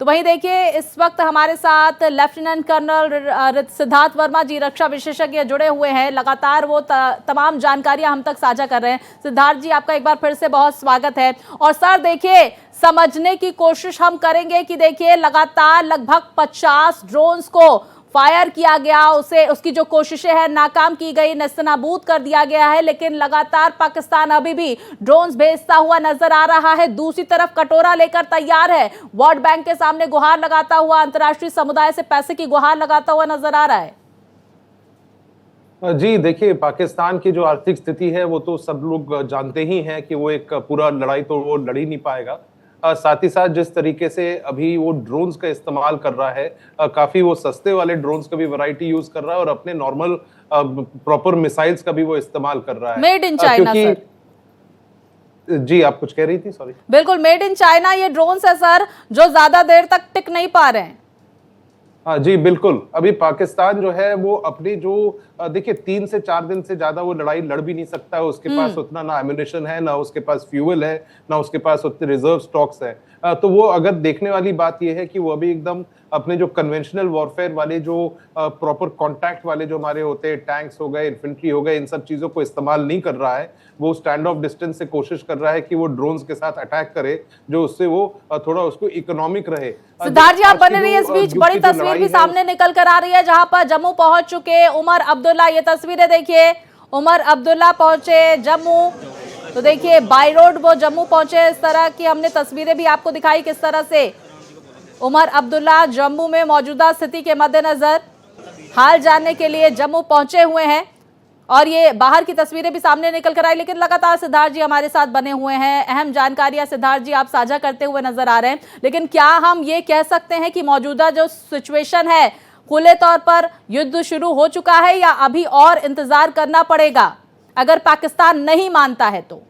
तो वहीं देखिए इस वक्त हमारे साथ लेफ्टिनेंट कर्नल सिद्धार्थ वर्मा जी रक्षा विशेषज्ञ जुड़े हुए हैं। लगातार वो तमाम जानकारियां हम तक साझा कर रहे हैं। सिद्धार्थ जी, आपका एक बार फिर से बहुत स्वागत है। और सर देखिए, समझने की कोशिश हम करेंगे कि देखिए लगातार लगभग 50 ड्रोन्स को फायर किया गया, उसकी जो कोशिशें हैं नाकाम की गई, नेस्तनाबूद कर दिया गया है, लेकिन लगातार पाकिस्तान अभी भी ड्रोन्स भेजता हुआ नजर आ रहा है। दूसरी तरफ कटोरा लेकर तैयार है, वर्ल्ड बैंक के सामने गुहार लगाता हुआ, अंतर्राष्ट्रीय समुदाय से पैसे की गुहार लगाता हुआ नजर आ रहा है। जी देखिए, पाकिस्तान की जो आर्थिक स्थिति है वो तो सब लोग जानते ही हैं कि वो एक पूरा लड़ाई तो वो लड़ ही नहीं पाएगा। साथ ही साथ जिस तरीके से अभी वो ड्रोन्स का इस्तेमाल कर रहा है, काफी वो सस्ते वाले ड्रोन्स का भी वैरायटी यूज कर रहा है और अपने नॉर्मल प्रॉपर मिसाइल्स का भी वो इस्तेमाल कर रहा है। Made in China sir. जी आप कुछ कह रही थी, सॉरी। बिल्कुल, मेड इन चाइना ये ड्रोन्स है सर, जो ज्यादा देर तक टिक नहीं पा रहे हैं। हाँ जी बिल्कुल, अभी पाकिस्तान जो है वो अपनी जो देखिए 3 से 4 दिन से ज्यादा वो लड़ाई लड़ भी नहीं सकता है। उसके पास उतना ना एम्युनिशन है, ना उसके पास फ्यूल है, ना उसके पास उतने रिजर्व स्टॉक्स है। तो वो अगर देखने वाली बात ये है कि वो अभी एकदम अपने जो कन्वेंशनल वॉरफेयर वाले जो प्रॉपर कॉन्टैक्ट वाले जो हमारे होते हैं, टैंक्स हो गए, इन्फेंट्री हो गए, इन सब चीजों को इस्तेमाल नहीं कर रहा है। वो स्टैंड ऑफ डिस्टेंस से कोशिश कर रहा है कि वो ड्रोन्स के साथ अटैक करे, जो उससे वो थोड़ा उसको इकोनॉमिक रहे। सिद्धार्थ जी, आप बने रहिए, इस बीच बड़ी तस्वीर भी सामने निकल कर आ रही है, जहां पर जम्मू पहुंच चुके उमर अब्दुल्ला। ये तस्वीरें देखिए, उमर अब्दुल्ला पहुंचे जम्मू। तो देखिए बाई रोड वो जम्मू पहुंचे। इस तरह की हमने तस्वीरें भी आपको दिखाई, किस तरह से उमर अब्दुल्ला जम्मू में मौजूदा स्थिति के मद्देनजर हाल जानने के लिए जम्मू पहुंचे हुए हैं। और ये बाहर की तस्वीरें भी सामने निकल कर आई, लेकिन लगातार सिद्धार्थ जी हमारे साथ बने हुए हैं। अहम जानकारियां सिद्धार्थ जी आप साझा करते हुए नजर आ रहे हैं। लेकिन क्या हम ये कह सकते हैं कि मौजूदा जो सिचुएशन है, खुले तौर पर युद्ध शुरू हो चुका है, या अभी और इंतजार करना पड़ेगा अगर पाकिस्तान नहीं मानता है तो?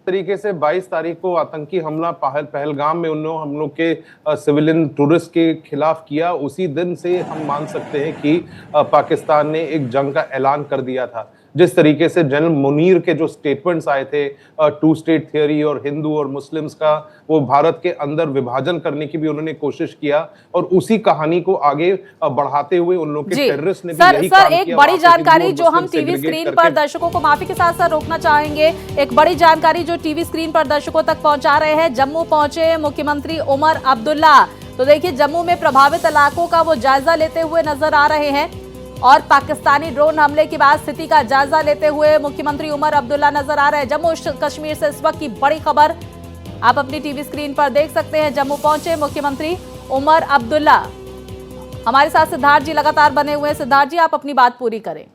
तरीके से 22 तारीख को आतंकी हमला पहलगाम में उन हम लोग के सिविलियन टूरिस्ट के खिलाफ किया, उसी दिन से हम मान सकते हैं कि पाकिस्तान ने एक जंग का ऐलान कर दिया था। जिस तरीके से जनरल मुनीर के जो स्टेटमेंट्स आए थे, 2 स्टेट थियरी और हिंदू और मुस्लिम्स का वो भारत के अंदर विभाजन करने की भी उन्होंने कोशिश किया, और उसी कहानी को आगे बढ़ाते हुए उन लोग के टेररिस्ट ने भी यही काम किया। एक बड़ी जानकारी जो हम टीवी स्क्रीन पर दर्शकों को, माफी के साथ साथ रोकना चाहेंगे, एक बड़ी जानकारी जो टीवी स्क्रीन पर दर्शकों तक पहुंचा रहे हैं। जम्मू पहुंचे मुख्यमंत्री उमर अब्दुल्ला। तो देखिए जम्मू में प्रभावित इलाकों का वो जायजा लेते हुए नजर आ रहे हैं, और पाकिस्तानी ड्रोन हमले के बाद स्थिति का जायजा लेते हुए मुख्यमंत्री उमर अब्दुल्ला नजर आ रहे हैं। जम्मू कश्मीर से इस वक्त की बड़ी खबर आप अपनी टीवी स्क्रीन पर देख सकते हैं। जम्मू पहुंचे मुख्यमंत्री उमर अब्दुल्ला। हमारे साथ सिद्धार्थ जी लगातार बने हुए हैं। सिद्धार्थ जी, आप अपनी बात पूरी करें।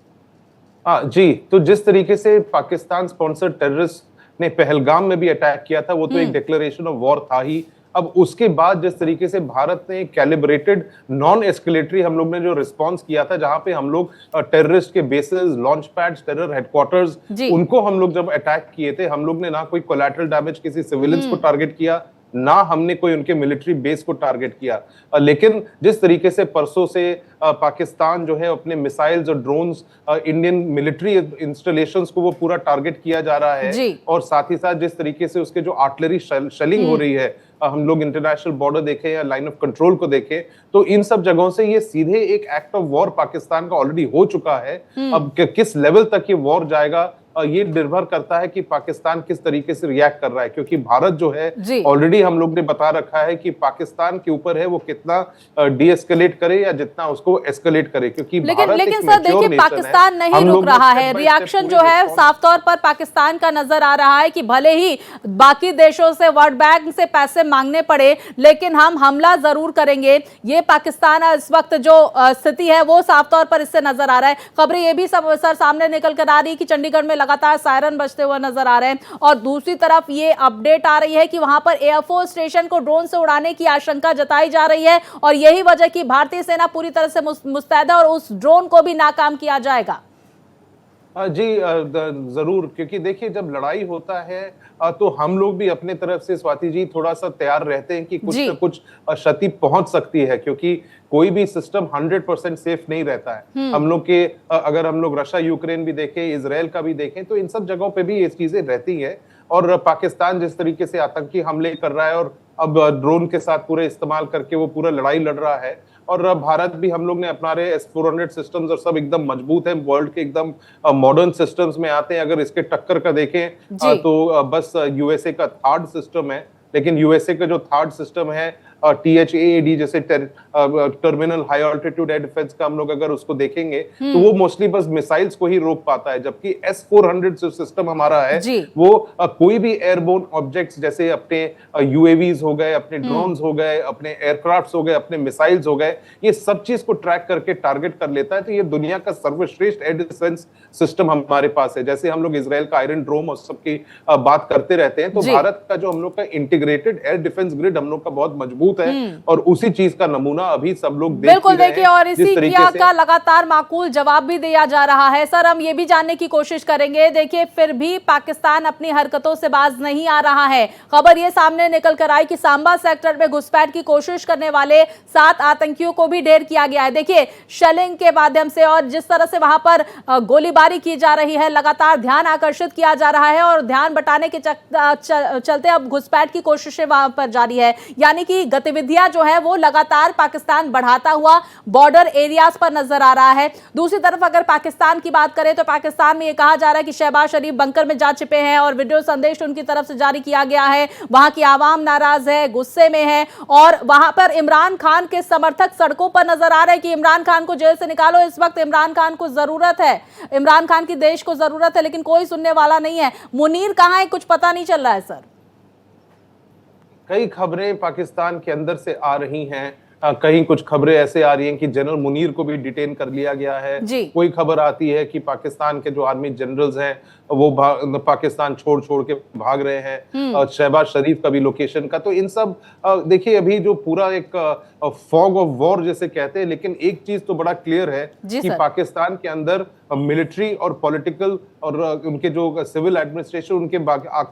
जी, तो जिस तरीके से पाकिस्तान स्पॉन्सर्ड टेररिस्ट ने पहलगाम में भी अटैक किया था, वो तो एक डिक्लेरेशन ऑफ वॉर था ही। अब उसके बाद जिस तरीके से भारत ने कैलिब्रेटेड नॉन एस्केलेटरी हम लोग ने जो रिस्पांस किया था, जहां पे हम लोग टेररिस्ट के bases, launch pads, terror headquarters, उनको हम लोग जब अटैक किए थे, हम लोग ने ना कोई कोलैटरल डैमेज किसी सिविलियंस को टारगेट किया, ना हमने कोई उनके मिलिट्री बेस को टारगेट किया। लेकिन जिस तरीके से परसों से पाकिस्तान जो है अपने मिसाइल्स और ड्रोन्स इंडियन मिलिट्री इंस्टॉलेशंस को वो पूरा टारगेट किया जा रहा है, और साथ ही साथ जिस तरीके से उसके जो आर्टिलरी शेलिंग हो रही है, हम लोग इंटरनेशनल बॉर्डर देखें या लाइन ऑफ कंट्रोल को देखें, तो इन सब जगहों से ये सीधे एक एक्ट ऑफ वॉर पाकिस्तान का ऑलरेडी हो चुका है। अब किस लेवल तक ये वॉर जाएगा, ये निर्भर करता है कि पाकिस्तान किस तरीके से रिएक्ट कर रहा है, क्योंकि भारत जो है ऑलरेडी हम लोग ने बता रखा है कि पाकिस्तान के ऊपर है वो कितना डीएस्केलेट करे या जितना उसको एस्केलेट करे, क्योंकि लेकिन सर देखिए पाकिस्तान नहीं रुक रहा है। रिएक्शन जो है साफ तौर पर पाकिस्तान का नजर आ रहा है कि भले ही बाकी देशों से, वर्ल्ड बैंक से पैसे मांगने पड़े, लेकिन हम हमला जरूर करेंगे। ये पाकिस्तान इस वक्त जो स्थिति है वो साफ तौर पर इससे नजर आ रहा है। खबरें ये भी सब सर सामने निकल कर आ रही है कि चंडीगढ़ में लगातार सायरन बजते हुए नजर आ रहे हैं, और दूसरी तरफ ये अपडेट आ रही है कि वहां पर एयरफोर्स स्टेशन को ड्रोन से उड़ाने की आशंका जताई जा रही है, और यही वजह कि भारतीय सेना पूरी तरह से मुस्तैद है और उस ड्रोन को भी नाकाम किया जाएगा। जी जरूर, क्योंकि देखिए जब लड़ाई होता है तो हम लोग भी अपने तरफ से, स्वाति जी, थोड़ा सा तैयार रहते हैं कि कुछ न कुछ क्षति पहुंच सकती है, क्योंकि कोई भी सिस्टम 100% सेफ नहीं रहता है। हम लोग के अगर हम लोग रशिया यूक्रेन भी देखें, इजराइल का भी देखें, तो इन सब जगहों पे भी ये चीजें रहती है। और पाकिस्तान जिस तरीके से आतंकी हमले कर रहा है और अब ड्रोन के साथ पूरे इस्तेमाल करके वो पूरा लड़ाई लड़ रहा है। और भारत भी, हम लोग ने अपना रहे S-400 सिस्टम्स और सब एकदम मजबूत है, वर्ल्ड के एकदम मॉडर्न सिस्टम्स में आते हैं। अगर इसके टक्कर का देखें तो बस यूएसए का थर्ड सिस्टम है, लेकिन यूएसए का जो थर्ड सिस्टम है THAAD जैसे terminal high altitude air defence का, हम लोग अगर उसको देखेंगे तो वो मोस्टली बस मिसाइल्स को ही रोक पाता है, जबकि S-400 जो सिस्टम हमारा है वो कोई भी एयरबोर्न ऑब्जेक्ट्स जैसे अपने UAVs हो गए, अपने ड्रोन्स हो गए, अपने एयरक्राफ्ट्स हो गए, अपने मिसाइल्स हो गए, ये सब चीज को ट्रैक करके टारगेट कर लेता है। तो ये दुनिया का सर्वश्रेष्ठ एयर डिफेंस सिस्टम हमारे पास है। जैसे हम लोग इजराइल का आयरन ड्रोम और सबकी बात करते रहते हैं, तो भारत का जो हम लोग का इंटीग्रेटेड एयर डिफेंस ग्रिड हम लोग का बहुत मजबूत है, और उसी चीज का नमूना अभी सब लोग बिल्कुल देखिए, और इसी का लगातार माकूल जवाब भी दिया जा रहा है। सर, हम ये भी जानने की कोशिश करेंगे, देखिए फिर भी पाकिस्तान अपनी हरकतों से बाज नहीं आ रहा है। खबर ये सामने निकल कर आई कि सांबा सेक्टर में घुसपैठ की कोशिश करने वाले 7 आतंकियों को भी ढेर किया गया है। देखिए शेलिंग के माध्यम से और जिस तरह से वहां पर गोलीबारी की जा रही है, लगातार ध्यान आकर्षित किया जा रहा है और ध्यान बटाने के चलते अब घुसपैठ की कोशिशें वहां पर जारी है। यानी कि गतिविधियां जो है वो लगातार पाकिस्तान बढ़ाता हुआ बॉर्डर एरियाज पर नजर आ रहा है। दूसरी तरफ अगर पाकिस्तान की बात करें तो पाकिस्तान में यह कहा जा रहा है कि शहबाज शरीफ बंकर में जा छिपे हैं और वीडियो संदेश उनकी तरफ से जारी किया गया है। वहां की आवाम नाराज है, गुस्से में है, और वहां पर इमरान खान के समर्थक सड़कों पर नजर आ रहे हैं कि इमरान खान को जेल से निकालो। इस वक्त इमरान खान को जरूरत है, इमरान खान की देश को जरूरत है, लेकिन कोई सुनने वाला नहीं है। मुनीर कहां है, कुछ पता नहीं चल रहा है सर। कई खबरें पाकिस्तान के अंदर से आ रही हैं, कहीं कुछ खबरें ऐसे आ रही हैं कि जनरल मुनीर को भी डिटेन कर लिया गया है। कोई खबर आती है कि पाकिस्तान के जो आर्मी जनरल्स हैं वो पाकिस्तान छोड़ के भाग रहे हैं, शहबाज शरीफ का भी लोकेशन का। तो इन सब देखिए अभी जो पूरा एक फॉग ऑफ वॉर जैसे कहते हैं, लेकिन एक चीज तो बड़ा क्लियर है कि पाकिस्तान के अंदर मिलिट्री और पॉलिटिकल और उनके जो सिविल एडमिनिस्ट्रेशन, उनके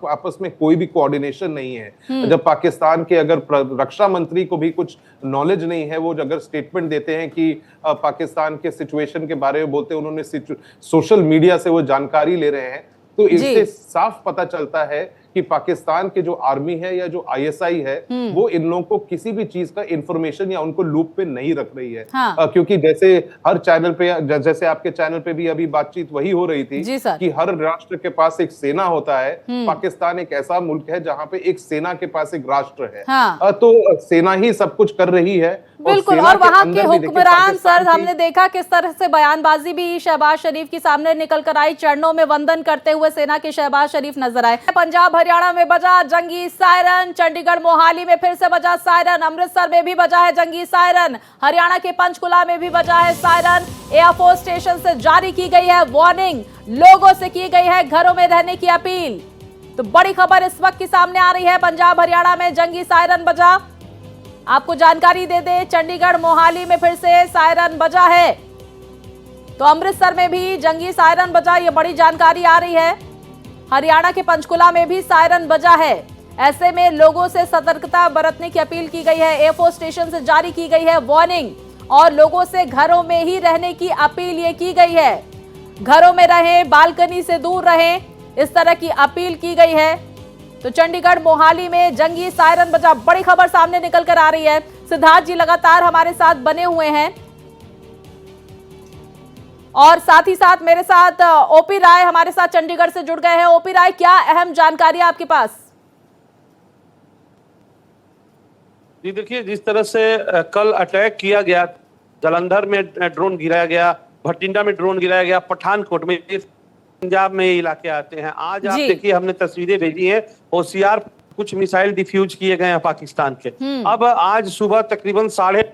आपस में कोई भी कोऑर्डिनेशन नहीं है। जब पाकिस्तान के अगर रक्षा मंत्री को भी कुछ नॉलेज नहीं है, वो अगर स्टेटमेंट देते हैं कि पाकिस्तान के सिचुएशन के बारे में बोलते हैं, उन्होंने सोशल मीडिया से वो जानकारी ले रहे हैं, तो इससे साफ पता चलता है कि पाकिस्तान के जो आर्मी है या जो ISI है वो इन लोगों को किसी भी चीज का इंफॉर्मेशन या उनको लूप पे नहीं रख रही है। क्योंकि जैसे हर चैनल पे, जैसे आपके चैनल पे भी अभी बातचीत वही हो रही थी कि हर राष्ट्र के पास एक सेना होता है। पाकिस्तान एक ऐसा मुल्क है जहाँ पे एक सेना के पास एक राष्ट्र है। तो सेना ही सब कुछ कर रही है। बिल्कुल, और वहां के हुक्मरान सर, हमने देखा किस तरह से बयानबाजी भी शहबाज शरीफ की सामने निकल कर आई। चरणों में वंदन करते हुए सेना के शहबाज शरीफ नजर आए। पंजाब हरियाणा में बजा जंगी सायरन, चंडीगढ़ मोहाली में फिर से बजा सायरन, अमृतसर में भी बजा है जंगी सायरन, हरियाणा के पंचकुला में भी बजा है सायरन। एयरफोर्स स्टेशन से जारी की गई है वार्निंग, लोगों से की गई है घरों में रहने की अपील। तो बड़ी खबर इस वक्त की सामने आ रही है, पंजाब हरियाणा में जंगी सायरन बजा। आपको जानकारी दे दे, चंडीगढ़ मोहाली में फिर से सायरन बजा है, तो अमृतसर में भी जंगी सायरन बजा, ये बड़ी जानकारी आ रही है। हरियाणा के पंचकुला में भी सायरन बजा है। ऐसे में लोगों से सतर्कता बरतने की अपील की गई है। एयरफोर्स स्टेशन से जारी की गई है वार्निंग और लोगों से घरों में ही रहने की अपील ये की गई है। घरों में रहें, बालकनी से दूर रहें, इस तरह की अपील की गई है। तो चंडीगढ़ मोहाली में जंगी सायरन बजा, बड़ी खबर सामने निकल कर आ रही है। सिद्धार्थ जी लगातार हमारे साथ बने हुए हैं और साथ ही साथ मेरे साथ ओपी राय हमारे साथ चंडीगढ़ से जुड़ गए हैं। ओपी राय, क्या अहम जानकारी है आपके पास? जी देखिए, जिस तरह से कल अटैक किया गया, जालंधर में ड्रोन गिराया गया, भटिंडा में ड्रोन गिराया गया, पठानकोट में, पंजाब में ये इलाके आते हैं। आज आप देखिए, हमने तस्वीरें भेजी है, होशियार कुछ मिसाइल डिफ्यूज किए गए हैं पाकिस्तान के। अब आज सुबह तकरीबन 6:30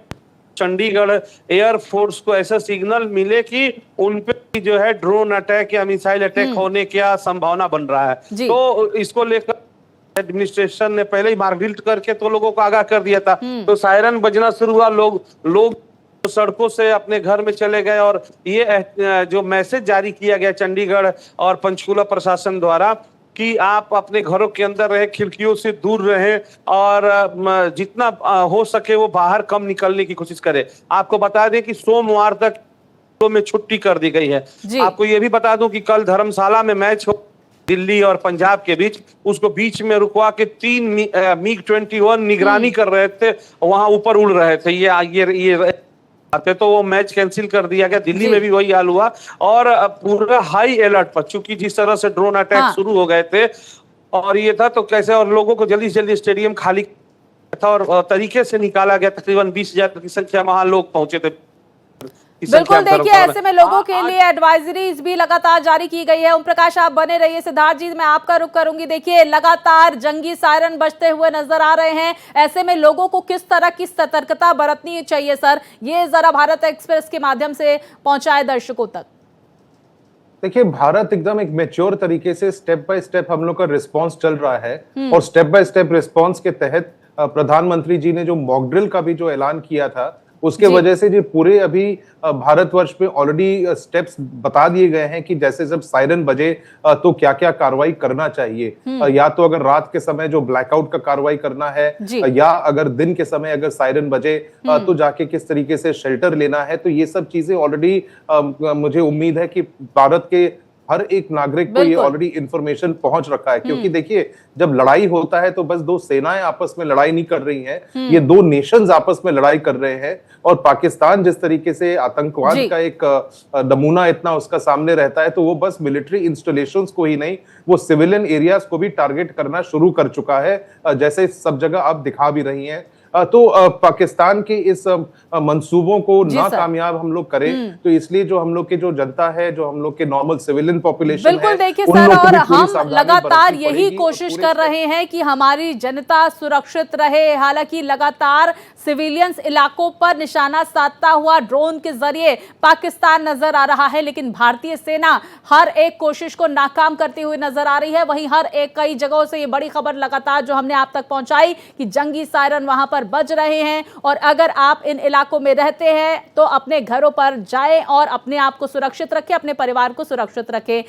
चंडीगढ़ एयरफोर्स को ऐसा सिग्नल मिले कि उन पे जो है ड्रोन अटैक या मिसाइल अटैक होने की संभावना बन रहा है। तो इसको लेकर एडमिनिस्ट्रेशन ने पहले ही मार्गरिल्ट करके तो लोगों को आगाह कर दिया था। तो सायरन बजना शुरू हुआ, लोग सड़कों से अपने घर में चले गए और ये जो मैसेज जारी किया गया चंडीगढ़ और पंचकुला प्रशासन द्वारा कि आप अपने घरों के अंदर रहे, खिड़कियों से दूर रहे और जितना हो सके वो बाहर कम निकलने की कोशिश करें। आपको बता दें कि सोमवार तक में छुट्टी कर दी गई है। आपको ये भी बता दूं कि कल धर्मशाला में मैच हो, दिल्ली और पंजाब के बीच, उसको बीच में रुकवा के 3 MiG-21 निगरानी कर रहे थे, वहां ऊपर उड़ रहे थे। ये आते तो वो मैच कैंसिल कर दिया गया। दिल्ली में भी वही हाल हुआ और पूरा हाई अलर्ट पर, चूंकि जिस तरह से ड्रोन अटैक शुरू हो गए थे और ये था, तो कैसे और लोगों को जल्दी से जल्दी स्टेडियम खाली था और तरीके से निकाला गया। तकरीबन 20,000 की संख्या में वहां लोग पहुंचे थे। बिल्कुल, देखिए ऐसे में लोगों के लिए एडवाइजरीज भी लगातार जारी की गई है। ओम प्रकाश आप बने रहिए। सिद्धार्थ जी, मैं आपका रुख करूंगी। देखिए लगातार जंगी सायरन बजते हुए नजर आ रहे हैं, ऐसे में लोगों को किस तरह की सतर्कता बरतनी चाहिए सर, ये जरा भारत एक्सप्रेस के माध्यम से पहुंचाए दर्शकों तक। देखिए, भारत एकदम एक मैच्योर तरीके से स्टेप बाय स्टेप हम लोग का रिस्पांस चल रहा है और स्टेप बाय स्टेप रिस्पांस के तहत प्रधानमंत्री जी ने जो मॉक ड्रिल का भी जो ऐलान किया था, उसके वजह से जो पूरे अभी भारतवर्ष में ऑलरेडी स्टेप्स बता दिए गए हैं कि जैसे जब सायरन बजे तो क्या क्या कार्रवाई करना चाहिए। या तो अगर रात के समय जो ब्लैकआउट का कार्रवाई करना है, या अगर दिन के समय अगर सायरन बजे तो जाके किस तरीके से शेल्टर लेना है। तो ये सब चीजें ऑलरेडी मुझे उम्मीद है कि भारत के हर एक नागरिक को ये ऑलरेडी इंफॉर्मेशन पहुंच रखा है। क्योंकि देखिए, जब लड़ाई होता है तो बस दो सेनाएं आपस में लड़ाई नहीं कर रही हैं, ये दो नेशंस आपस में लड़ाई कर रहे हैं। और पाकिस्तान जिस तरीके से आतंकवाद का एक नमूना इतना उसका सामने रहता है, तो वो बस मिलिट्री इंस्टॉलेशंस को ही नहीं, वो सिविलियन एरियाज को भी टारगेट करना शुरू कर चुका है, जैसे सब जगह आप दिखा भी रही हैं। तो पाकिस्तान के इस मंसूबों को नाकामयाब हम लोग करें, तो इसलिए जो हम लोग के जो जनता है, जो हम लोग के नॉर्मल सिविलियन पॉपुलेशन है, बिल्कुल देखिए सर, और हम लगातार यही कोशिश कर रहे हैं कि हमारी जनता सुरक्षित रहे। हालांकि लगातार सिविलियंस इलाकों पर निशाना साधता हुआ ड्रोन के जरिए पाकिस्तान नजर आ रहा है, लेकिन भारतीय सेना हर एक कोशिश को नाकाम करती हुई नजर आ रही है। वहीं हर एक कई जगहों से ये बड़ी खबर लगातार जो हमने आप तक पहुंचाई कि जंगी सायरन वहां पर बज रहे हैं। और अगर आप इन इलाकों में रहते हैं तो अपने घरों पर जाएं और अपने आप को सुरक्षित रखें, अपने परिवार को सुरक्षित रखें।